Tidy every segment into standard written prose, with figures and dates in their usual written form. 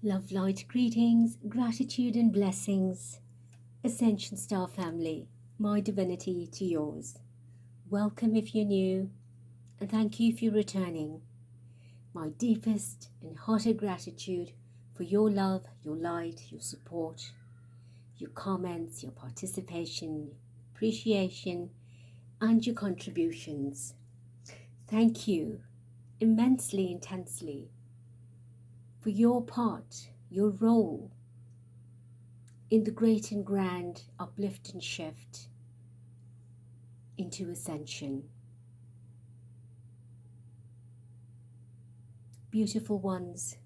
Love, light, greetings, gratitude and blessings. Ascension Star family, my divinity to yours. Welcome if you're new, and thank you if you're returning. My deepest and hearted gratitude for your love, your light, your support, your comments, your participation, appreciation, and your contributions. Thank you immensely, intensely for your part, your role in the great and grand uplift and shift into ascension. Beautiful ones,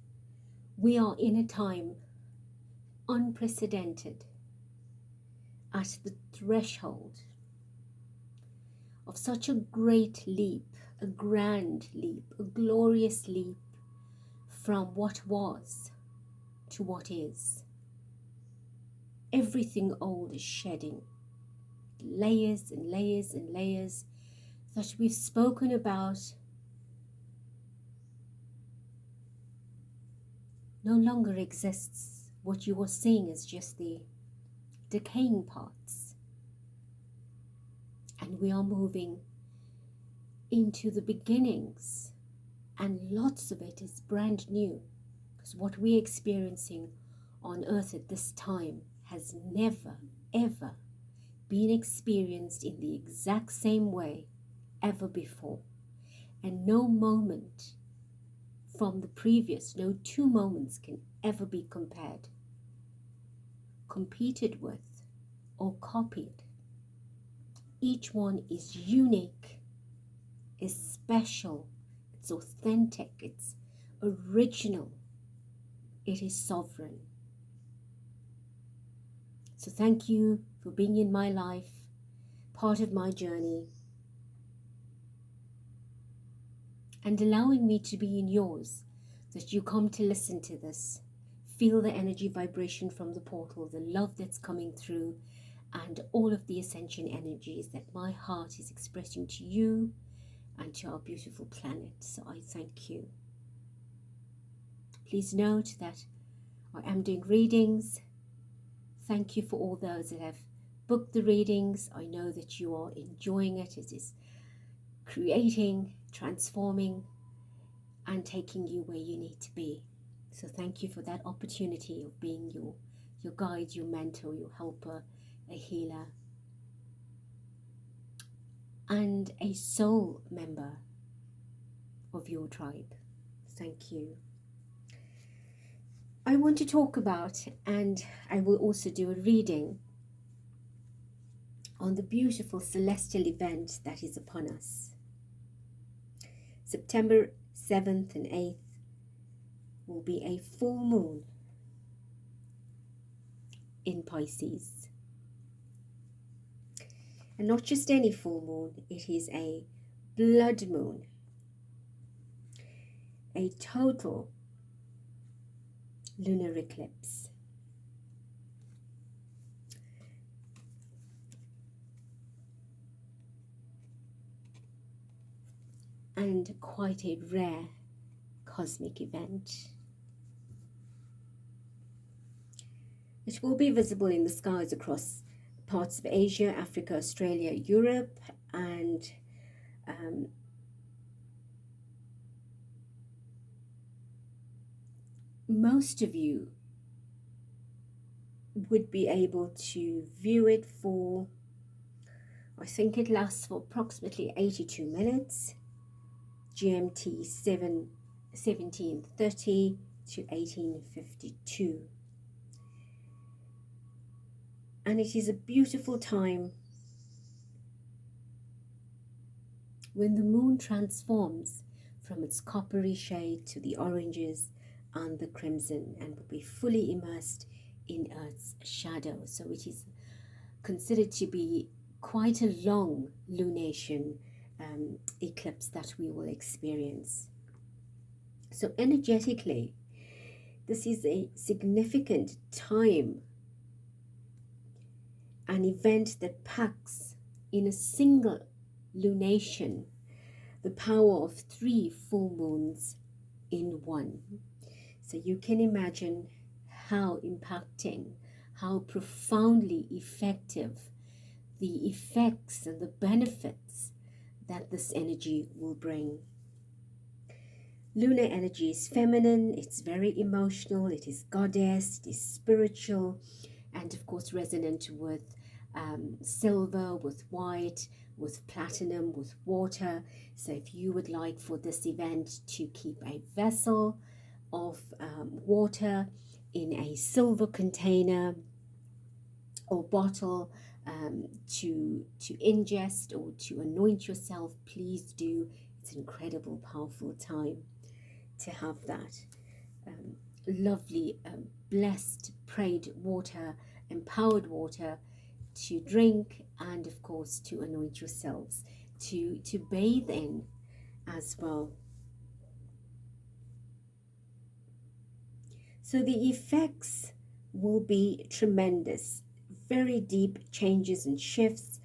we are in a time unprecedented, at the threshold of such a great leap, a grand leap, a glorious leap from what was to what is. Everything old is shedding, layers and layers and layers that we've spoken about no longer exists. What you are seeing is just the decaying parts, and we are moving into the beginnings, and lots of it is brand new, because what we're experiencing on earth at this time has never ever been experienced in the exact same way ever before, and no moment from the previous, no two moments can ever be compared, competed with, or copied. Each one is unique, is special, it's authentic, it's original, it is sovereign. So thank you for being in my life, part of my journey, and allowing me to be in yours, that you come to listen to this, feel the energy vibration from the portal, the love that's coming through, and all of the ascension energies that my heart is expressing to you and to our beautiful planet. So I thank you. Please note that I am doing readings. Thank you for all those that have booked the readings. I know that you are enjoying it. It is creating, transforming, and taking you where you need to be. So thank you for that opportunity of being your guide, your mentor, your helper, a healer, and a soul member of your tribe. Thank you. I want to talk about, and I will also do a reading on the beautiful celestial event that is upon us. September 7th and 8th will be a full moon in Pisces. And not just any full moon, it is a blood moon, a total lunar eclipse. And quite a rare cosmic event. It will be visible in the skies across parts of Asia, Africa, Australia, Europe, and most of you would be able to view it for, I think it lasts for approximately 82 minutes, GMT 1730 to 1852. And it is a beautiful time when the moon transforms from its coppery shade to the oranges and the crimson, and will be fully immersed in Earth's shadow. So it is considered to be quite a long lunation eclipse that we will experience. So energetically, this is a significant time, an event that packs in a single lunation the power of 3 full moons in one. So you can imagine how impacting, how profoundly effective the effects and the benefits that this energy will bring. Lunar energy is feminine, it's very emotional, it is goddess, it is spiritual, and of course resonant with silver, with white, with platinum, with water. So if you would like for this event to keep a vessel of water in a silver container or bottle to ingest or to anoint yourself, please do. It's an incredible, powerful time to have that lovely, blessed, prayed water, empowered water to drink, and of course to anoint yourselves, to bathe in as well. So the effects will be tremendous, very deep changes and shifts,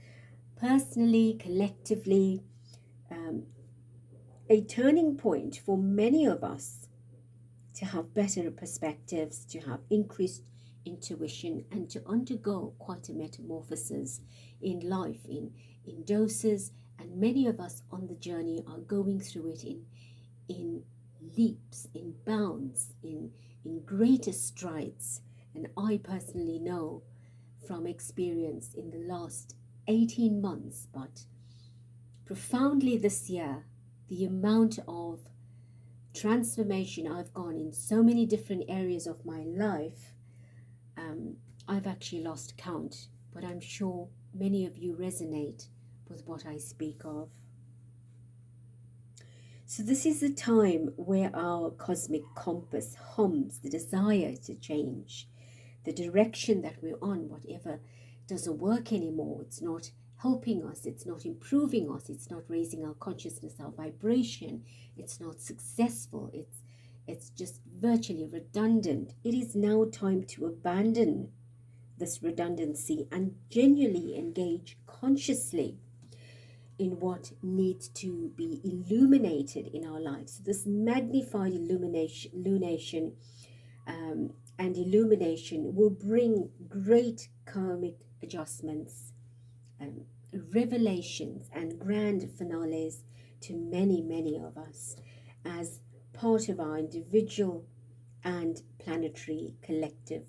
personally, collectively, a turning point for many of us to have better perspectives, to have increased intuition, and to undergo quite a metamorphosis in life, in doses. And many of us on the journey are going through it in leaps, in bounds, in greater strides. And I personally know from experience in the last 18 months, but profoundly this year, the amount of transformation I've gone in so many different areas of my life, I've actually lost count, but I'm sure many of you resonate with what I speak of. So this is a time where our cosmic compass hums the desire to change, the direction that we're on, whatever doesn't work anymore. It's not helping us, it's not improving us, it's not raising our consciousness, our vibration, it's not successful, it's just virtually redundant. It is now time to abandon this redundancy and genuinely engage consciously in what needs to be illuminated in our lives. So this magnified illumination and illumination will bring great karmic adjustments, revelations, and grand finales to many, many of us as part of our individual and planetary collective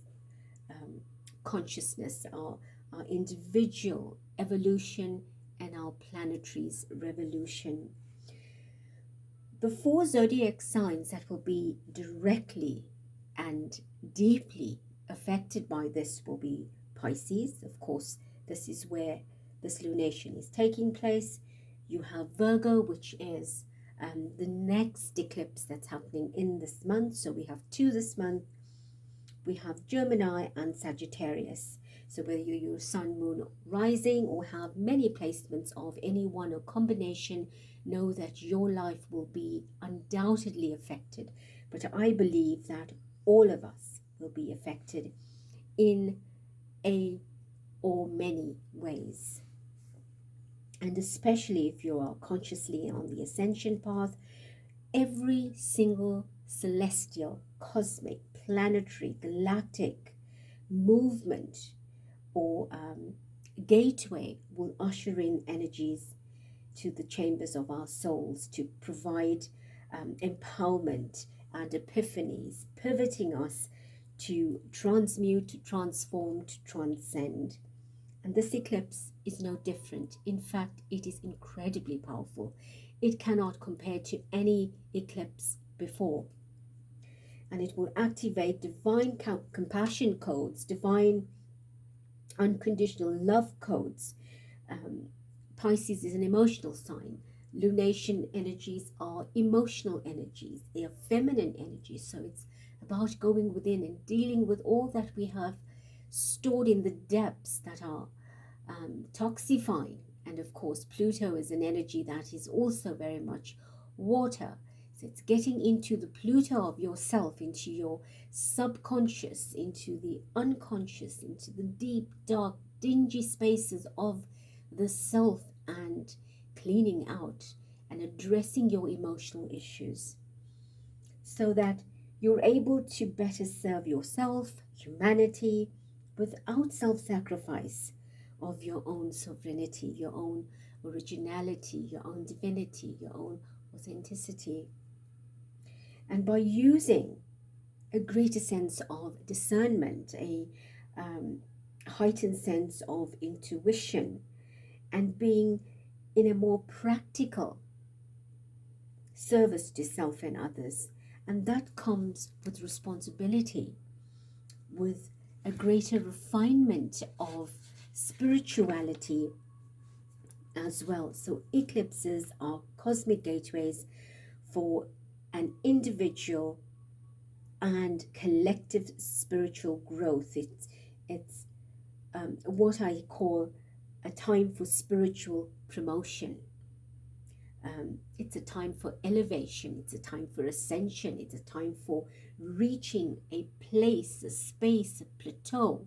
consciousness, our individual evolution and our planetary's revolution. The 4 zodiac signs that will be directly and deeply affected by this will be Pisces. Of course, this is where this lunation is taking place. You have Virgo, which is the next eclipse that's happening in this month. So we have 2 this month. We have Gemini and Sagittarius. So whether you're your sun, moon, rising, or have many placements of any one or combination, know that your life will be undoubtedly affected. But I believe that all of us will be affected in a or many ways. And especially if you are consciously on the ascension path, every single celestial, cosmic, planetary, galactic movement or gateway will usher in energies to the chambers of our souls to provide empowerment and epiphanies, pivoting us to transmute, to transform, to transcend. And this eclipse is no different. In fact, it is incredibly powerful. It cannot compare to any eclipse before. And it will activate divine compassion codes, divine unconditional love codes. Pisces is an emotional sign. Lunation energies are emotional energies. They are feminine energies. So it's about going within and dealing with all that we have stored in the depths that are toxifying. And of course, Pluto is an energy that is also very much water. So it's getting into the Pluto of yourself, into your subconscious, into the unconscious, into the deep, dark, dingy spaces of the self, and cleaning out and addressing your emotional issues so that you're able to better serve yourself, humanity, without self-sacrifice of your own sovereignty, your own originality, your own divinity, your own authenticity. And by using a greater sense of discernment, a heightened sense of intuition, and being in a more practical service to self and others. And that comes with responsibility, with a greater refinement of spirituality as well. So eclipses are cosmic gateways for an individual and collective spiritual growth. It's what I call a time for spiritual promotion. It's a time for elevation. It's a time for ascension. It's a time for reaching a place, a space, a plateau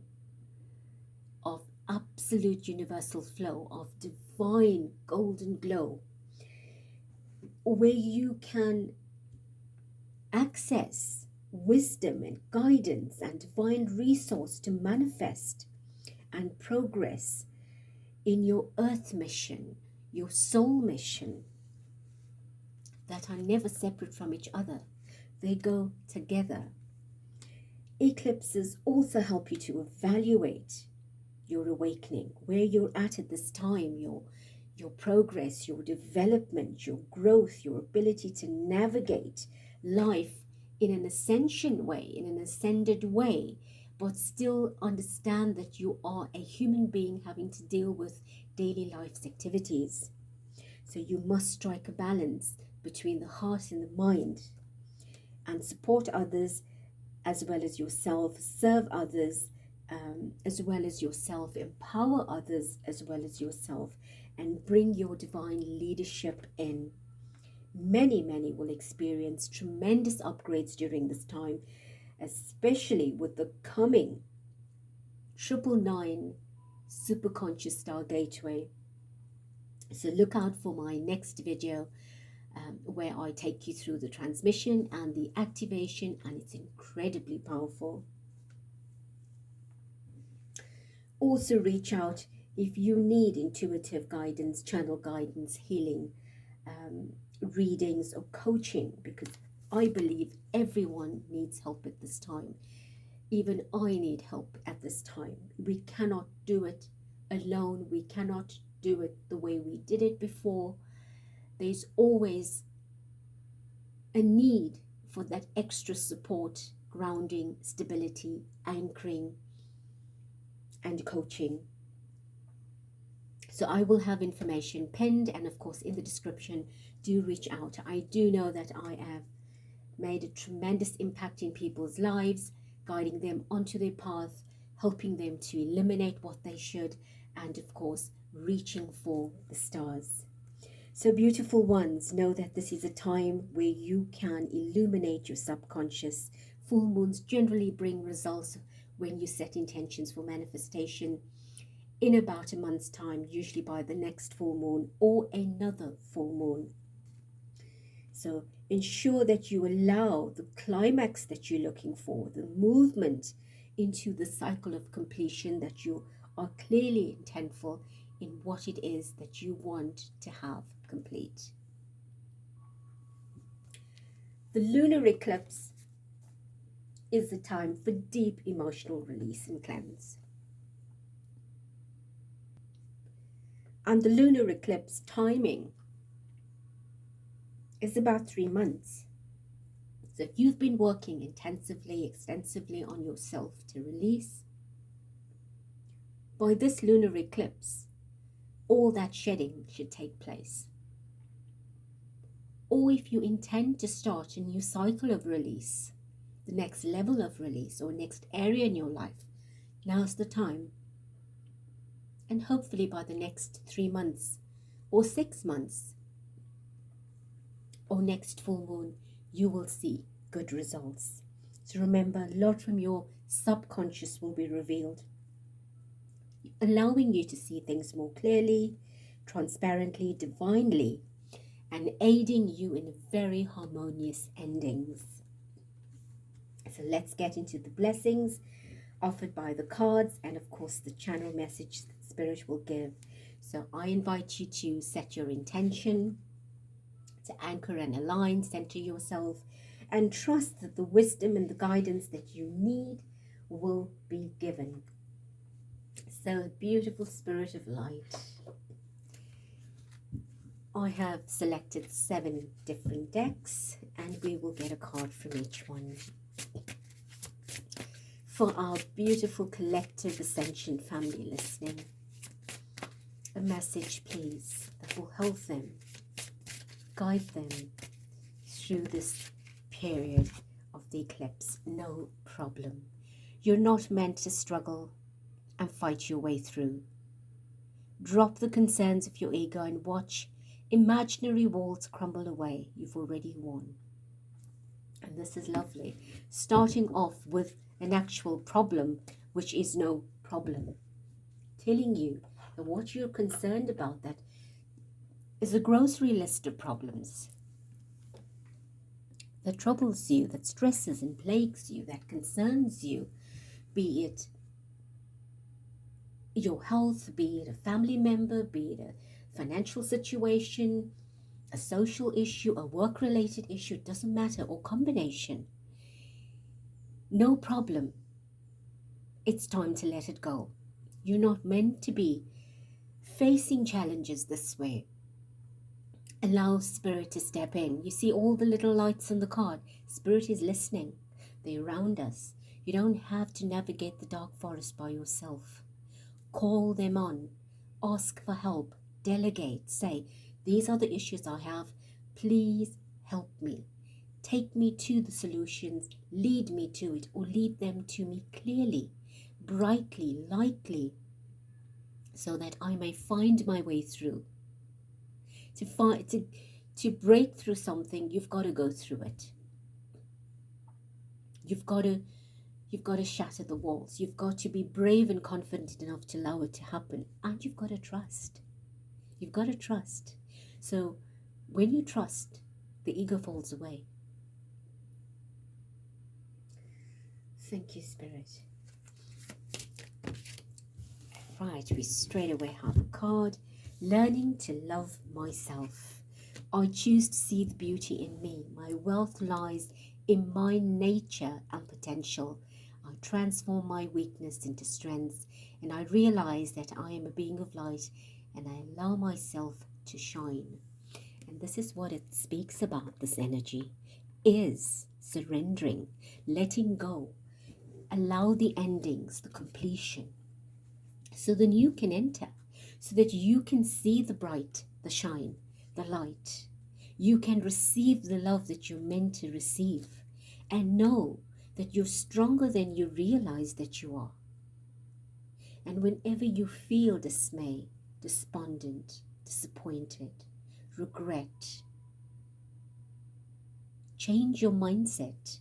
of absolute universal flow, of divine golden glow, where you can access wisdom and guidance and divine resource to manifest and progress in your earth mission, your soul mission, that are never separate from each other. They go together. Eclipses also help you to evaluate your awakening, where you're at this time, your progress, your development, your growth, your ability to navigate life in an ascension way, in an ascended way, but still understand that you are a human being having to deal with daily life's activities. So you must strike a balance between the heart and the mind, and support others as well as yourself, serve others as well as yourself, empower others as well as yourself, and bring your divine leadership in. Many will experience tremendous upgrades during this time, especially with the coming 999 superconscious star gateway. So look out for my next video where I take you through the transmission and the activation, and it's incredibly powerful. Also reach out if you need intuitive guidance, channel guidance, healing, readings or coaching, because I believe everyone needs help at this time. Even I need help at this time. We cannot do it alone. We cannot do it the way we did it before. There's always a need for that extra support, grounding, stability, anchoring, and coaching. So I will have information penned, and of course in the description. Do reach out. I do know that I have made a tremendous impact in people's lives, guiding them onto their path, helping them to eliminate what they should, and of course reaching for the stars. So beautiful ones, know that this is a time where you can illuminate your subconscious. Full moons generally bring results when you set intentions for manifestation in about a month's time, usually by the next full moon or another full moon. So ensure that you allow the climax that you're looking for, the movement into the cycle of completion, that you are clearly intentful in what it is that you want to have complete. The lunar eclipse is the time for deep emotional release and cleanse. And the lunar eclipse timing is about 3 months. So if you've been working intensively, extensively on yourself to release, by this lunar eclipse, all that shedding should take place. Or if you intend to start a new cycle of release, the next level of release or next area in your life, now's the time. And hopefully by the next 3 months or 6 months or next full moon, you will see good results. So remember, a lot from your subconscious will be revealed, allowing you to see things more clearly, transparently, divinely, and aiding you in very harmonious endings. So let's get into the blessings offered by the cards and of course the channel message that Spirit will give. So I invite you to set your intention, to anchor and align, center yourself, and trust that the wisdom and the guidance that you need will be given. So beautiful Spirit of light, I have selected 7 different decks and we will get a card from each one. For our beautiful collective Ascension family listening, a message please that will help them, guide them through this period of the eclipse. No problem. You're not meant to struggle and fight your way through. Drop the concerns of your ego and watch imaginary walls crumble away. You've already won. And this is lovely. Starting off with an actual problem, which is no problem. Telling you that what you're concerned about, that is a grocery list of problems that troubles you, that stresses and plagues you, that concerns you, be it your health, be it a family member, be it a financial situation, a social issue, a work-related issue, it doesn't matter, or combination. No problem. It's time to let it go. You're not meant to be facing challenges this way. Allow Spirit to step in. You see all the little lights on the card. Spirit is listening. They're around us. You don't have to navigate the dark forest by yourself. Call them on. Ask for help. Delegate. Say, these are the issues I have. Please help me. Take me to the solutions. Lead me to it, or lead them to me clearly, brightly, lightly, so that I may find my way through. To break through something, you've got to go through it. You've got to shatter the walls. You've got to be brave and confident enough to allow it to happen. And you've got to trust. You've got to trust. So when you trust, the ego falls away. Thank you, Spirit. Right, we straight away have a card. Learning to love myself. I choose to see the beauty in me. My wealth lies in my nature and potential. I transform my weakness into strength, and I realize that I am a being of light, and I allow myself to shine. And this is what it speaks about, this energy, is surrendering, letting go. Allow the endings, the completion, so the new can enter, so that you can see the bright, the shine, the light. You can receive the love that you're meant to receive, and know that you're stronger than you realize that you are. And whenever you feel dismay, despondent, disappointed, regret, change your mindset.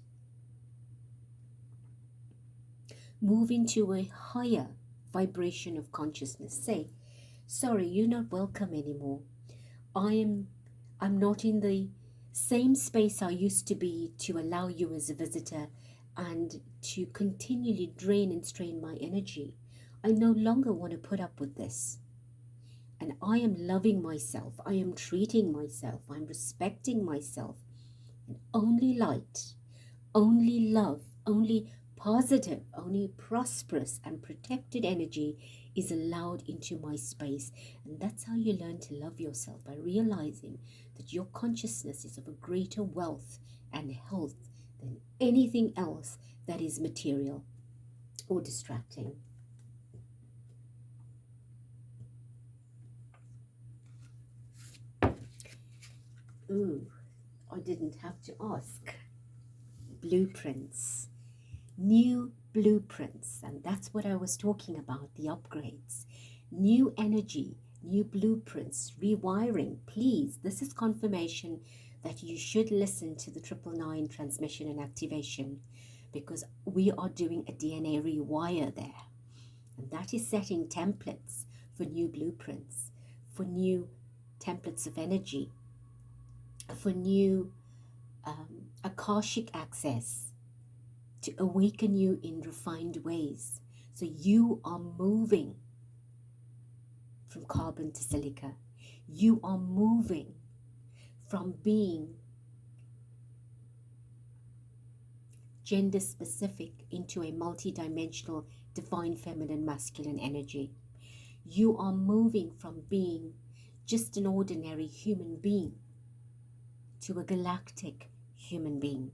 Move into a higher vibration of consciousness. Say, sorry, you're not welcome anymore. I'm not in the same space I used to be to allow you as a visitor and to continually drain and strain my energy. I no longer want to put up with this. And I am loving myself. I am treating myself. I'm respecting myself. And only light, only love, only positive, only prosperous and protected energy is allowed into my space. And that's how you learn to love yourself, by realizing that your consciousness is of a greater wealth and health than anything else that is material or distracting. Ooh, I didn't have to ask. Blueprints. New blueprints, and that's what I was talking about, the upgrades. New energy, new blueprints, rewiring. Please, this is confirmation that you should listen to the 999 transmission and activation, because we are doing a DNA rewire there. And that is setting templates for new blueprints, for new templates of energy, for new Akashic access, to awaken you in refined ways. So you are moving from carbon to silica. You are moving from being gender specific into a multidimensional divine feminine masculine energy. You are moving from being just an ordinary human being to a galactic human being,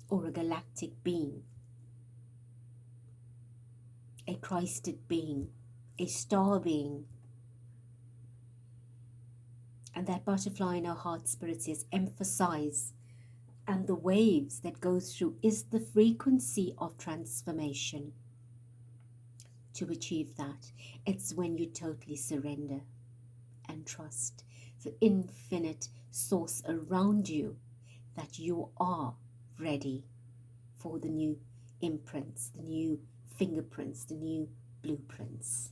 or a galactic being, a Christed being, a star being. And that butterfly in our heart spirit says emphasize, and the waves that go through is the frequency of transformation. To achieve that, it's when you totally surrender and trust the infinite source around you that you are ready for the new imprints, the new fingerprints, the new blueprints.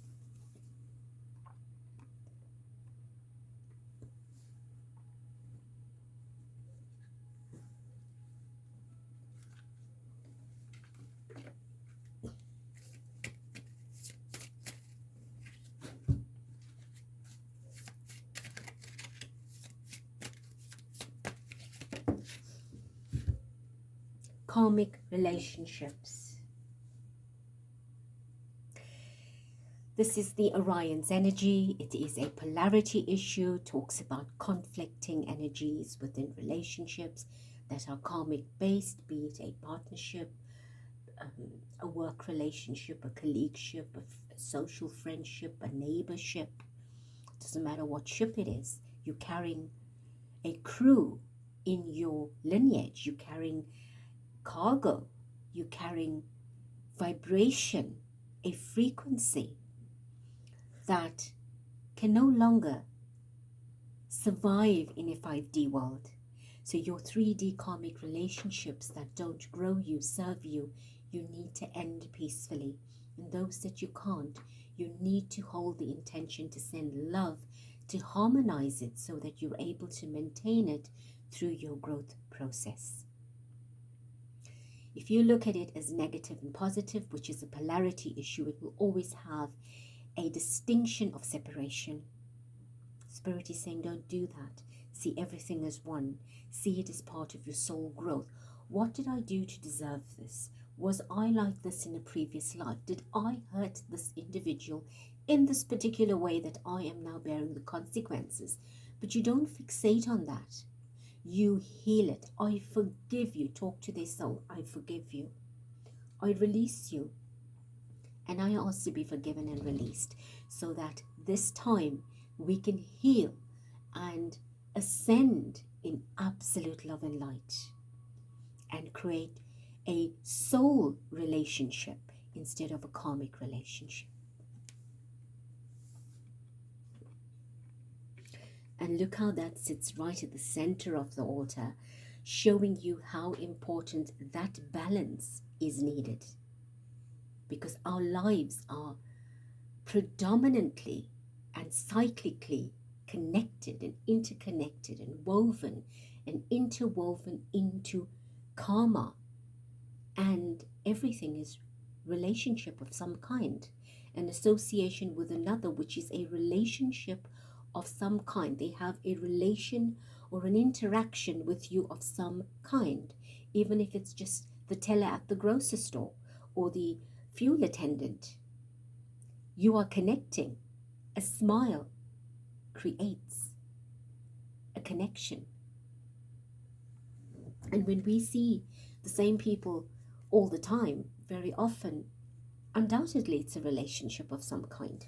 Karmic relationships. This is the Orion's energy. It is a polarity issue, talks about conflicting energies within relationships that are karmic based, be it a partnership, a work relationship, a colleagueship, a social friendship, a neighborship. Doesn't matter what ship it is, you're carrying a crew in your lineage, you're carrying cargo, you're carrying vibration, a frequency that can no longer survive in a 5D world. So your 3D karmic relationships that don't grow you, serve you, you need to end peacefully. And those that you can't, you need to hold the intention to send love to harmonize it so that you're able to maintain it through your growth process. If you look at it as negative and positive, which is a polarity issue, it will always have a distinction of separation. Spirit is saying, don't do that. See everything as one. See it as part of your soul growth. What did I do to deserve this? Was I like this in a previous life? Did I hurt this individual in this particular way that I am now bearing the consequences? But you don't fixate on that. You heal it. I forgive you. Talk to their soul. I forgive you. I release you. And I ask to be forgiven and released so that this time we can heal and ascend in absolute love and light and create a soul relationship instead of a karmic relationship. And look how that sits right at the center of the altar, showing you how important that balance is needed. Because our lives are predominantly and cyclically connected and interconnected and woven and interwoven into karma. And everything is relationship of some kind, an association with another, which is a relationship of some kind. They have a relation or an interaction with you of some kind, even if it's just the teller at the grocery store or the fuel attendant. You are connecting. A smile creates a connection. And when we see the same people all the time, very often, undoubtedly it's a relationship of some kind.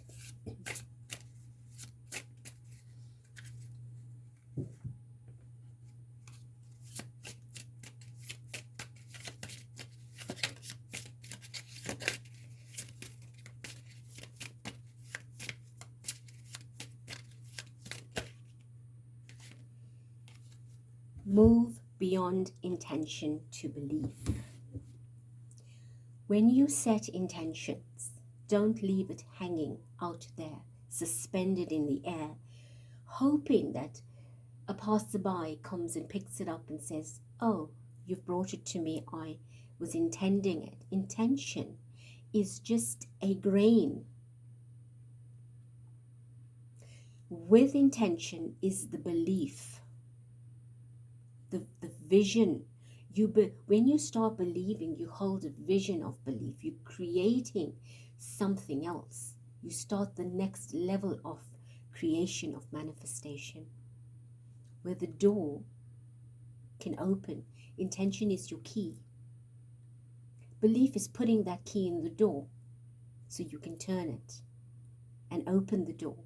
Move beyond intention to belief. When you set intentions, don't leave it hanging out there, suspended in the air, hoping that a passerby comes and picks it up and says, oh, you've brought it to me, I was intending it. Intention is just a grain. With intention is the belief, the vision. When you start believing, you hold a vision of belief. You're creating something else. You start the next level of creation, of manifestation, where the door can open. Intention is your key. Belief is putting that key in the door so you can turn it and open the door.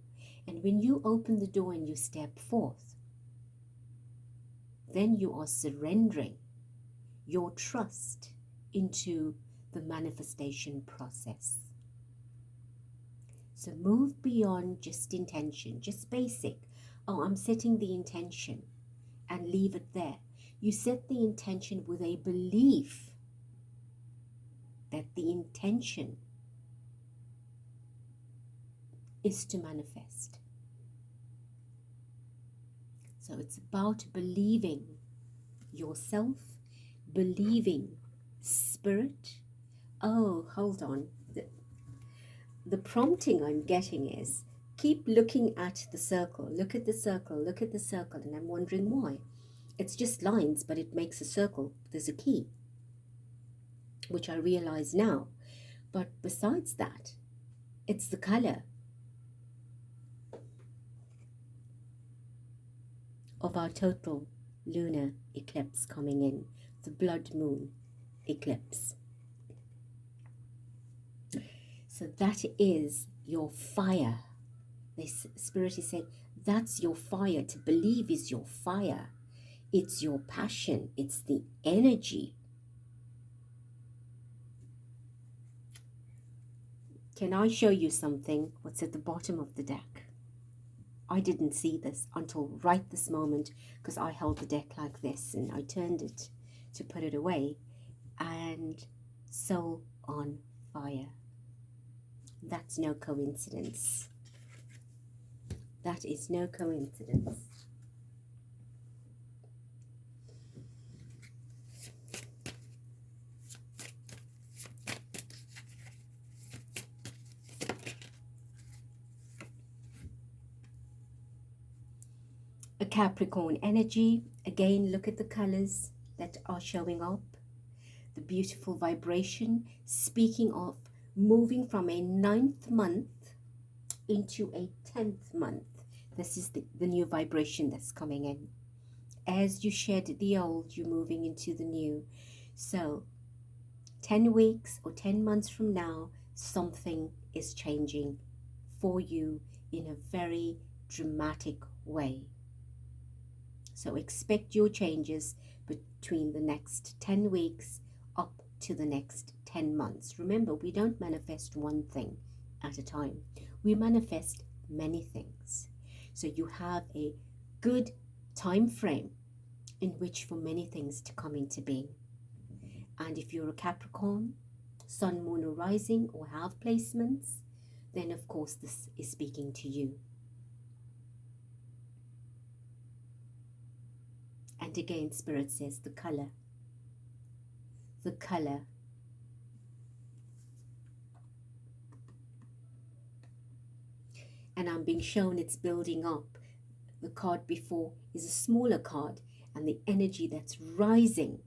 And when you open the door and you step forth, then you are surrendering your trust into the manifestation process. So move beyond just intention, just basic. Oh, I'm setting the intention, and leave it there. You set the intention with a belief that the intention is to manifest. So it's about believing yourself, believing spirit. Oh, hold on. The prompting I'm getting is, keep looking at the circle. Look at the circle, look at the circle. And I'm wondering why. It's just lines, but it makes a circle. There's a key, which I realize now. But besides that, it's the color of our total lunar eclipse coming in, the blood moon eclipse. So that is your fire. This spirit is saying, that's your fire. To believe is your fire. It's your passion. It's the energy. Can I show you something? What's at the bottom of the deck? I didn't see this until right this moment, because I held the deck like this and I turned it to put it away. And soul on fire. That's no coincidence. That is no coincidence. A Capricorn energy. Again, look at the colors that are showing up. The beautiful vibration, speaking of moving from a 9th month into a 10th month. This is the new vibration that's coming in. As you shed the old, you're moving into the new. So 10 weeks or 10 months from now, something is changing for you in a very dramatic way. So expect your changes between the next 10 weeks up to the next 10 months. Remember, we don't manifest one thing at a time. We manifest many things. So you have a good time frame in which for many things to come into being. And if you're a Capricorn, Sun, Moon, or Rising, or have placements, then of course this is speaking to you. And again, Spirit says the color. The color. And I'm being shown it's building up. The card before is a smaller card, and the energy that's rising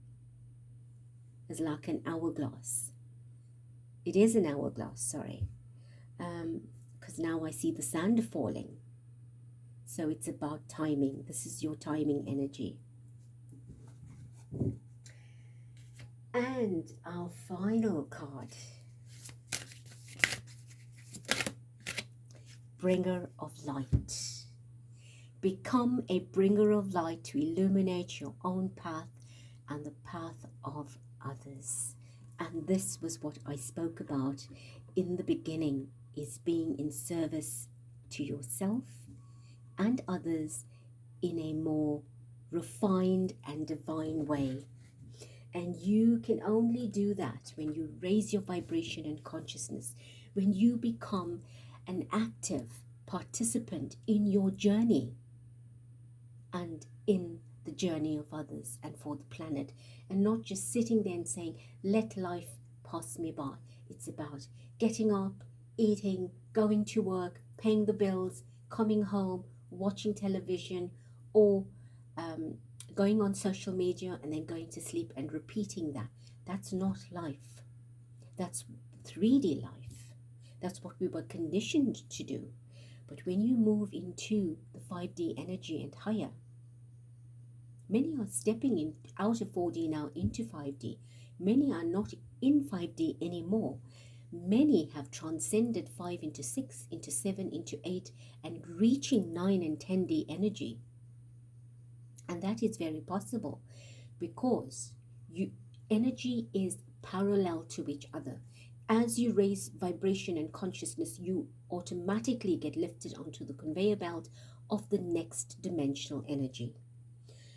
is like an hourglass. It is an hourglass, sorry. Because now I see the sand falling. So it's about timing. This is your timing energy. And our final card, Bringer of Light. Become a bringer of light to illuminate your own path and the path of others. And this was what I spoke about in the beginning, is being in service to yourself and others in a more refined and divine way. And you can only do that when you raise your vibration and consciousness, when you become an active participant in your journey and in the journey of others and for the planet, and not just sitting there and saying, let life pass me by. It's about getting up, eating, going to work, paying the bills, coming home, watching television, or going on social media and then going to sleep and repeating that. That's not life. That's 3D life. That's what we were conditioned to do. But when you move into the 5D energy and higher, many are stepping in out of 4D now into 5D. Many are not in 5D anymore. Many have transcended 5 into 6, into 7, into 8, and reaching 9 and 10D energy. And that is very possible because energy is parallel to each other. As you raise vibration and consciousness, you automatically get lifted onto the conveyor belt of the next dimensional energy.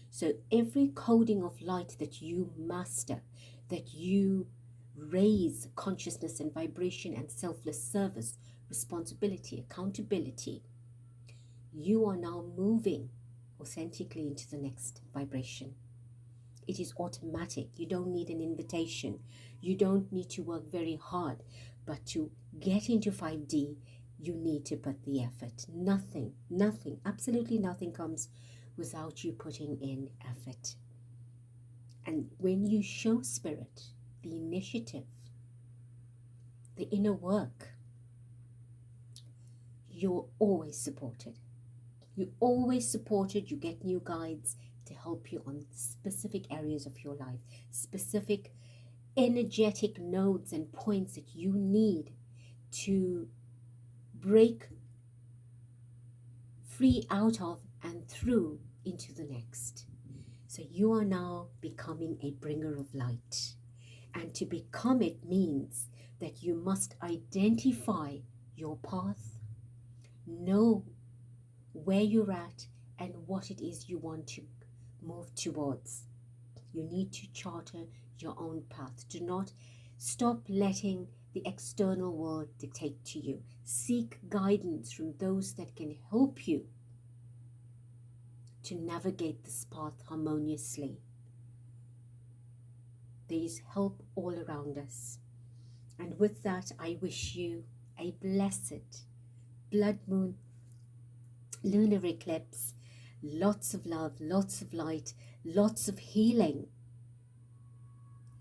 So every coding of light that you master, that you raise consciousness and vibration and selfless service, responsibility, accountability, you are now moving authentically into the next vibration. It is automatic. You don't need an invitation. You don't need to work very hard. But to get into 5D, you need to put the effort. Nothing, absolutely nothing comes without you putting in effort. And when you show spirit, the initiative, the inner work, you're always supported. You're always supported. You get new guides to help you on specific areas of your life, specific energetic nodes and points that you need to break free out of and through into the next. So you are now becoming a bringer of light. And to become it means that you must identify your path, know where you're at and what it is you want to move towards. You need to charter your own path. Do not stop letting the external world dictate to you. Seek guidance from those that can help you to navigate this path harmoniously. There is help all around us. And with that, I wish you a blessed blood moon, lunar eclipse, lots of love, lots of light, lots of healing,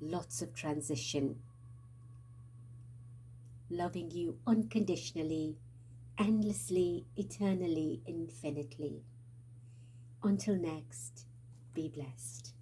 lots of transition. Loving you unconditionally, endlessly, eternally, infinitely. Until next, be blessed.